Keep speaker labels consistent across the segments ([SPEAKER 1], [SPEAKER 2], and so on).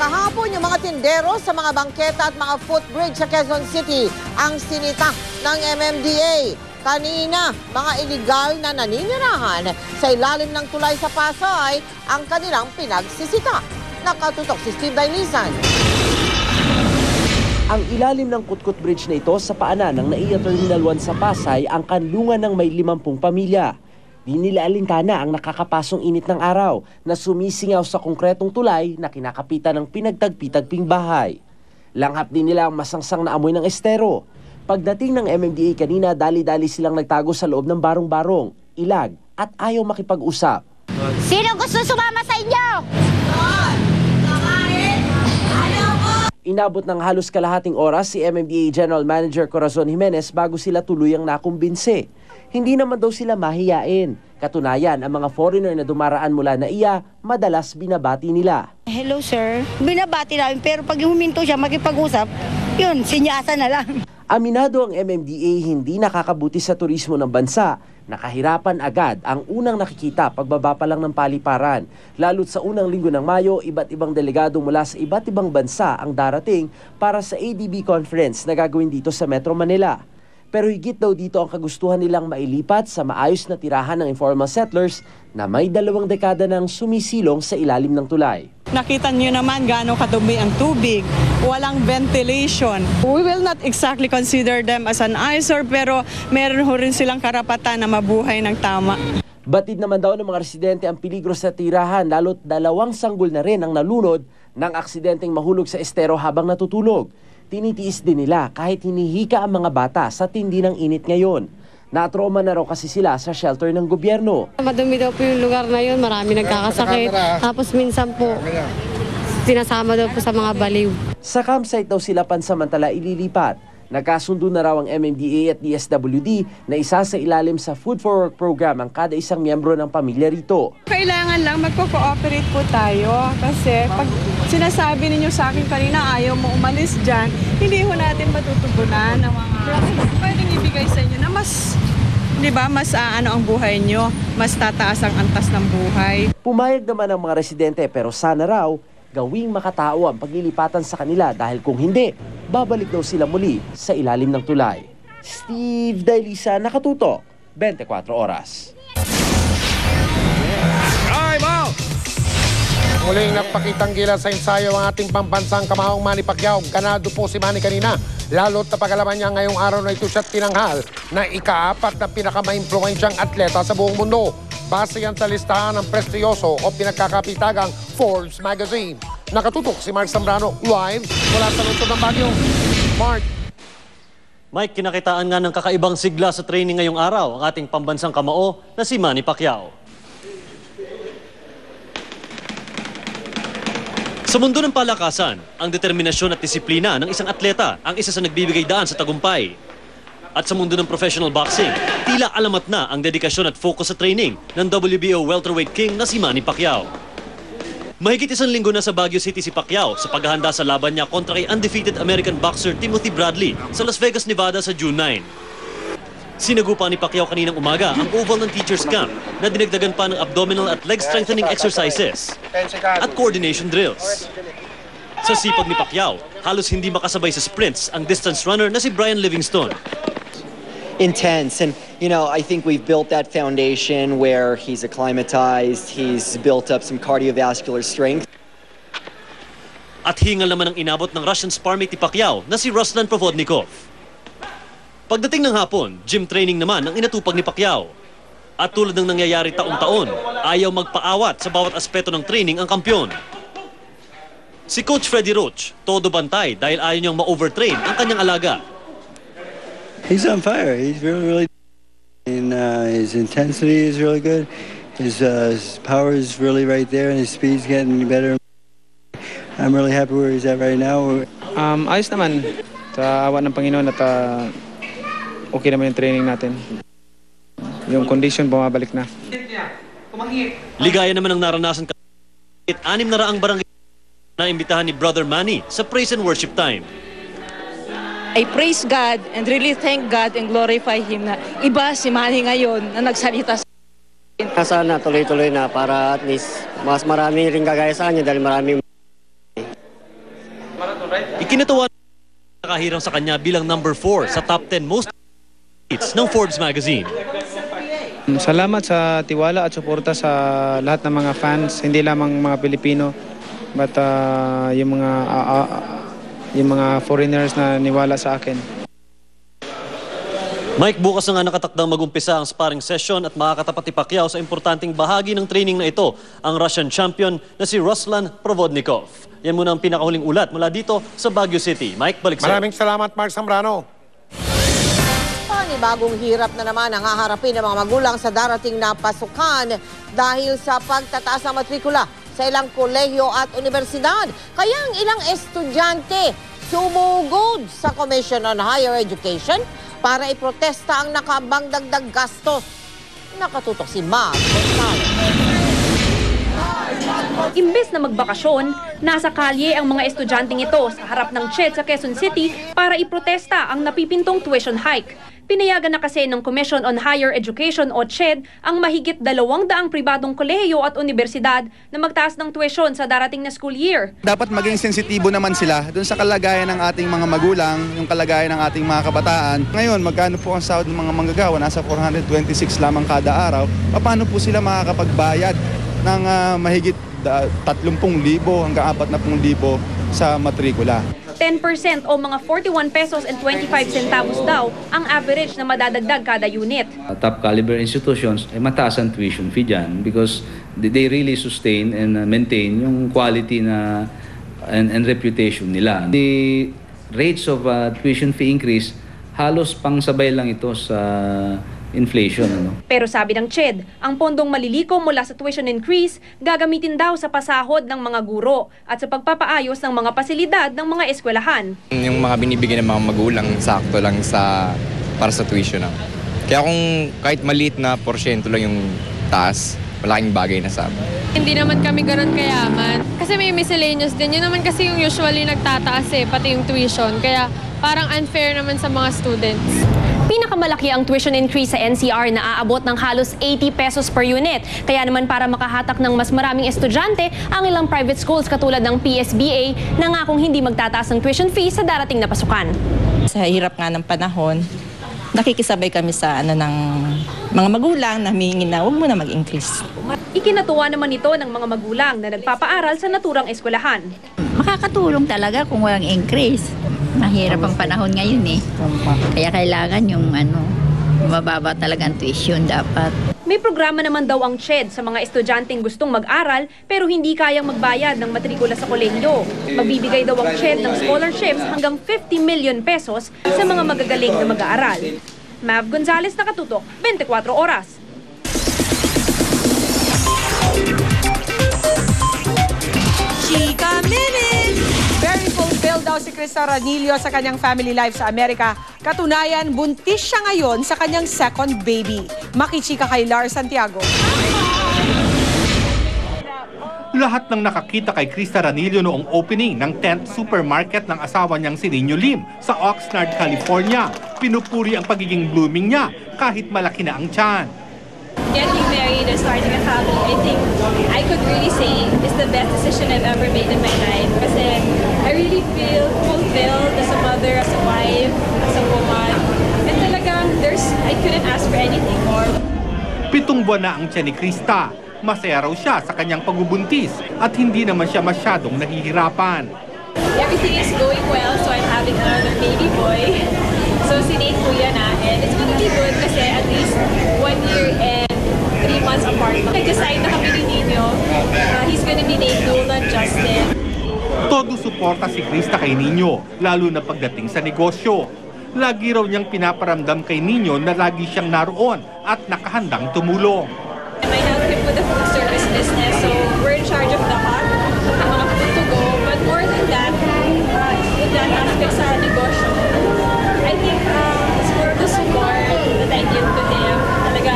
[SPEAKER 1] Kahapon, yung mga tindero sa mga bangketa at mga footbridge sa Quezon City ang sinita ng MMDA. Kanina, mga iligal na naninirahan sa ilalim ng tulay sa Pasay ang kanilang pinagsisita. Nakatutok si Steve Dailisan.
[SPEAKER 2] Ang ilalim ng Kutkut Bridge na ito sa paanan ng NAIA Terminal 1 sa Pasay ang kanlungan ng may 50 pamilya. Di nila alintana ang nakakapasong init ng araw na sumisingaw sa konkretong tulay na kinakapitan ng pinagtagpi-tagping bahay. Langhap din nila ang masangsang na amoy ng estero. Pagdating ng MMDA kanina, dali-dali silang nagtago sa loob ng barong-barong, ilag at ayaw makipag-usap.
[SPEAKER 3] Sino gusto sumama sa inyo?
[SPEAKER 2] Inabot ng halos kalahating oras si MMDA General Manager Corazon Jimenez bago sila tuluyang nakumbinse. Hindi naman daw sila mahiyain. Katunayan, ang mga foreigner na dumaraan mula NAIA, madalas binabati nila.
[SPEAKER 3] Hello sir, binabati namin pero pag huminto siya makipag-usap, yun, sinyasa na lang.
[SPEAKER 2] Aminado ang MMDA hindi nakakabuti sa turismo ng bansa. Nakahirapan agad ang unang nakikita pagbaba pa lang ng paliparan. Lalo't sa unang linggo ng Mayo, iba't ibang delegado mula sa iba't ibang bansa ang darating para sa ADB conference na gagawin dito sa Metro Manila. Pero higit daw dito ang kagustuhan nilang mailipat sa maayos na tirahan ng informal settlers na may 2 dekada nang sumisilong sa ilalim ng tulay.
[SPEAKER 4] Nakita niyo naman gaano kadumi ang tubig, walang ventilation. We will not exactly consider them as an eyesore pero meron ho rin silang karapatan na mabuhay ng tama.
[SPEAKER 2] Batid naman daw ng mga residente ang peligro sa tirahan lalo't 2 sanggol na rin ang nalunod ng aksidenteng mahulog sa estero habang natutulog. Tinitiis din nila kahit hinihika ang mga bata sa tindi ng init ngayon. Natroma na raw kasi sila sa shelter ng gobyerno.
[SPEAKER 5] Madumi daw po yung lugar na yun, marami nagkakasakit. Tapos minsan po, sinasama daw po sa mga baliw.
[SPEAKER 2] Sa campsite daw sila pansamantala ililipat. Nagkasundo na raw ang MMDA at DSWD na isa sa ilalim sa Food for Work program ang kada isang miyembro ng pamilya rito.
[SPEAKER 4] Kailangan lang magko-cooperate po tayo kasi pag sinasabi ninyo sa akin kanina ayaw mo umalis dyan, hindi ho natin matutugunan ng mga pwedeng ibigay sa inyo na mas, di ba, mas ang buhay nyo, mas tataas ang antas ng buhay.
[SPEAKER 2] Pumayag naman ang mga residente pero sana raw gawing makatao ang paglilipatan sa kanila dahil kung hindi, babalik daw sila muli sa ilalim ng tulay. Steve Dailisa, Nakatutok, 24 Oras.
[SPEAKER 6] Muling nagpakitang gilas sa ensayo ang ating pambansang kamahong Manny Pacquiao. Ganado po si Manny kanina. Lalo't napagalaman niya ngayong araw na ito siya tinanghal na ika-4 na pinakama-impluensyang atleta sa buong mundo. Base yan sa listahan ng prestiyoso o pinagkakapitagang Forbes Magazine. Nakatutok si Mark Zambrano live mula sa lungsod ng Baguio. Mark.
[SPEAKER 7] Mike, kinakitaan nga ng kakaibang sigla sa training ngayong araw ang ating pambansang kamao na si Manny Pacquiao. Sa mundo ng palakasan, ang determinasyon at disiplina ng isang atleta ang isa sa nagbibigay daan sa tagumpay. At sa mundo ng professional boxing, tila alamat na ang dedikasyon at focus sa training ng WBO welterweight king na si Manny Pacquiao. Mahigit 1 linggo na sa Baguio City si Pacquiao sa paghahanda sa laban niya kontra kay undefeated American boxer Timothy Bradley sa Las Vegas, Nevada sa June 9. Sinagupa ni Pacquiao kaninang umaga ang oval ng teacher's camp na dinagdagan pa ng abdominal at leg strengthening exercises at coordination drills. Sa sipag ni Pacquiao, halos hindi makasabay sa sprints ang distance runner na si Brian Livingston.
[SPEAKER 8] Intense, and you know, I think we've built that foundation where he's acclimatized, he's built up some cardiovascular strength.
[SPEAKER 7] At hingal naman ang inabot ng Russian sparmate ni Pacquiao na si Ruslan Provodnikov. Pagdating ng hapon, gym training naman ang inatupag ni Pacquiao. At tulad ng nangyayari taon-taon, ayaw magpaawat sa bawat aspeto ng training ang kampyon. Si Coach Freddie Roach, todo bantay dahil ayaw niyang ma-overtrain ang kanyang alaga.
[SPEAKER 9] He's on fire. He's really and his intensity is really good. His power is really right there, and his speed's getting better. I'm really happy where he's at right now.
[SPEAKER 10] Ayos naman. Sa awa ng Panginoon at okay naman yung training natin. Yung condition bumabalik na.
[SPEAKER 7] Ligaya naman ang naranasan kahit 600 barangay na imbitahan ni Brother Manny sa praise and worship time.
[SPEAKER 11] I praise God and really thank God and glorify Him na iba si Manny ngayon na nagsalita sa akin.
[SPEAKER 12] Sana tuloy-tuloy na para at least mas marami rin kagaya sa kanya dahil marami.
[SPEAKER 7] Ikinatuwa nakahirang sa kanya bilang number 4 sa top 10 most hits ng Forbes magazine.
[SPEAKER 10] Salamat sa tiwala at suporta sa lahat ng mga fans, hindi lamang mga Pilipino, but yung mga foreigners na niwala sa akin.
[SPEAKER 7] Mike, bukas na nga nakatakdang mag-umpisa ang sparring session at makakatapat ni Pacquiao sa importanteng bahagi ng training na ito, ang Russian champion na si Ruslan Provodnikov. Yan muna ang pinakahuling ulat mula dito sa Baguio City. Mike, balik sa'yo.
[SPEAKER 6] Maraming salamat, Mark Zambrano.
[SPEAKER 1] Panibagong hirap na naman ang haharapin ng mga magulang sa darating na pasukan dahil sa pagtataas ng matrikula sa ilang kolehiyo at universidad. Kaya ang ilang estudyante sumugod sa Commission on Higher Education para iprotesta ang nakaambang dagdag gastos. Nakatutok si Mav Gonzales.
[SPEAKER 12] Imbes na magbakasyon, nasa kalye ang mga estudyanteng ito sa harap ng CHED sa Quezon City para iprotesta ang napipintong tuition hike. Pinayagan na kasi ng Commission on Higher Education o CHED ang mahigit 200 pribadong kolehiyo at universidad na magtaas ng tuition sa darating na school year.
[SPEAKER 13] Dapat maging sensitibo naman sila dun sa kalagayan ng ating mga magulang, yung kalagayan ng ating mga kabataan. Ngayon, magkano po ang sahod ng mga manggagawa? Nasa 426 lamang kada araw. Paano po sila makakapagbayad ng mahigit 30,000 hanggang 40,000 sa matrikula?
[SPEAKER 12] 10% o mga 41 pesos and 25 centavos daw ang average na madadagdag kada unit.
[SPEAKER 14] Top caliber institutions, mataas ang tuition fee dyan because they really sustain and maintain yung quality na and reputation nila. The rates of tuition fee increase, halos pangsabay lang ito sa inflation.
[SPEAKER 12] Pero sabi ng CHED, ang pondong malilikom mula sa tuition increase gagamitin daw sa pasahod ng mga guro at sa pagpapaayos ng mga pasilidad ng mga eskwelahan.
[SPEAKER 15] Yung mga binibigyan ng mga magulang, sakto lang para sa tuition. Kaya kung kahit maliit na porsyento lang yung taas, malaking bagay na sa amin.
[SPEAKER 16] Hindi naman kami gano'n kayaman. Kasi may miscellaneous din. Yun naman kasi yung usually nagtataas pati yung tuition. Kaya parang unfair naman sa mga students.
[SPEAKER 12] Pinakamalaki ang tuition increase sa NCR na aabot ng halos 80 pesos per unit. Kaya naman para makahatak ng mas maraming estudyante, ang ilang private schools katulad ng PSBA nangakong hindi magtataas ng tuition fee sa darating na pasukan.
[SPEAKER 17] Sa hirap nga ng panahon, nakikisabay kami sa ng mga magulang na humihingi na huwag mo na mag-increase.
[SPEAKER 12] Ikinatuwa naman ito ng mga magulang na nagpapaaral sa naturang eskwelahan.
[SPEAKER 18] Makakatulong talaga kung walang increase. Mahirap ang panahon ngayon Kaya kailangan yung mababa talaga ang tuition dapat.
[SPEAKER 12] May programa naman daw ang CHED sa mga estudyanteng gustong mag-aral pero hindi kayang magbayad ng matrikula sa kolehiyo. Magbibigay daw ang CHED ng scholarships hanggang 50 million pesos sa mga magagaling na mag-aaral. Mav Gonzales, Nakatutok, 24 Oras.
[SPEAKER 19] Chika Minute! Very fulfilled daw si Krista Ranillo sa kanyang family life sa Amerika. Katunayan, buntis siya ngayon sa kanyang second baby. Makichika kay Lars Santiago.
[SPEAKER 20] Lahat ng nakakita kay Krista Ranillo noong opening ng 10th supermarket ng asawa niyang si Nino Lim sa Oxnard, California. Pinupuri ang pagiging blooming niya kahit malaki na ang tiyan.
[SPEAKER 21] Getting married and starting a family, I think I could really say is the best decision I've ever made in my life. Kasi I really feel fulfilled as a mother, as a wife, as a woman. And talagang I couldn't ask for anything more.
[SPEAKER 20] 7 buwan na ang tiyan ni Krista. Masaya raw siya sa kanyang pagbubuntis at hindi naman siya masyadong nahihirapan.
[SPEAKER 21] Everything is going well, so I'm having another baby boy. So si Nate po yan and it's gonna be good kasi at least 1 year and 3 months apart. Nag-decide na kami ni Nino, he's gonna be named Nolan Justin.
[SPEAKER 20] Todo suporta si Krista kay Nino, lalo na pagdating sa negosyo. Lagi raw niyang pinaparamdam kay Nino na lagi siyang naroon at nakahandang tumulong.
[SPEAKER 21] I help him with the food service business, so we're in charge of the hot, ng mga food to go. But more than that, in that aspect sa negosyo, I think it's more of the support that I give to him. Talaga,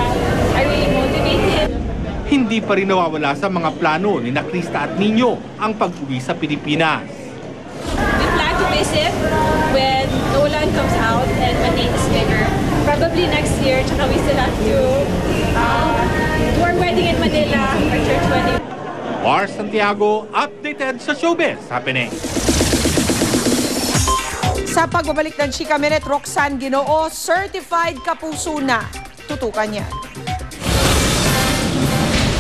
[SPEAKER 21] I really motivate him.
[SPEAKER 20] Hindi pa rin nawawala sa mga plano ni Krista at Nino ang pag-uwi sa Pilipinas.
[SPEAKER 21] We plan to visit when Nolan comes out and when Nate is bigger. Probably next year, tsaka we still have to do our wedding in Manila, our church wedding.
[SPEAKER 20] Lars Santiago, updated sa Showbiz Happening.
[SPEAKER 19] Sa pagbabalik ng Chika Minute, Roxanne Ginoo, certified kapuso na. Tutukan niya.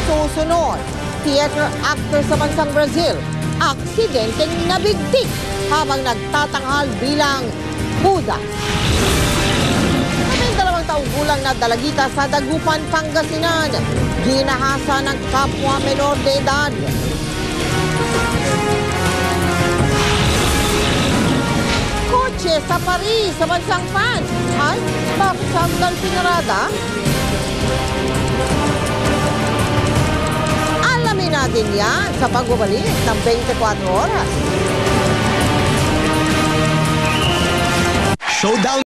[SPEAKER 1] Susunod, theater actor sa bansang Brazil, aksidenteng nabigtik habang nagtatanghal bilang Buddha. May 2 taong gulang na dalagita sa Dagupan, Pangasinan, ginahasa ng kapwa menor de edad. Kotse sa Paris sa bansang France. Ay, bakit sandal pinarada? Alamin natin yan sa pagbabalik ng 24 oras.
[SPEAKER 3] Showdown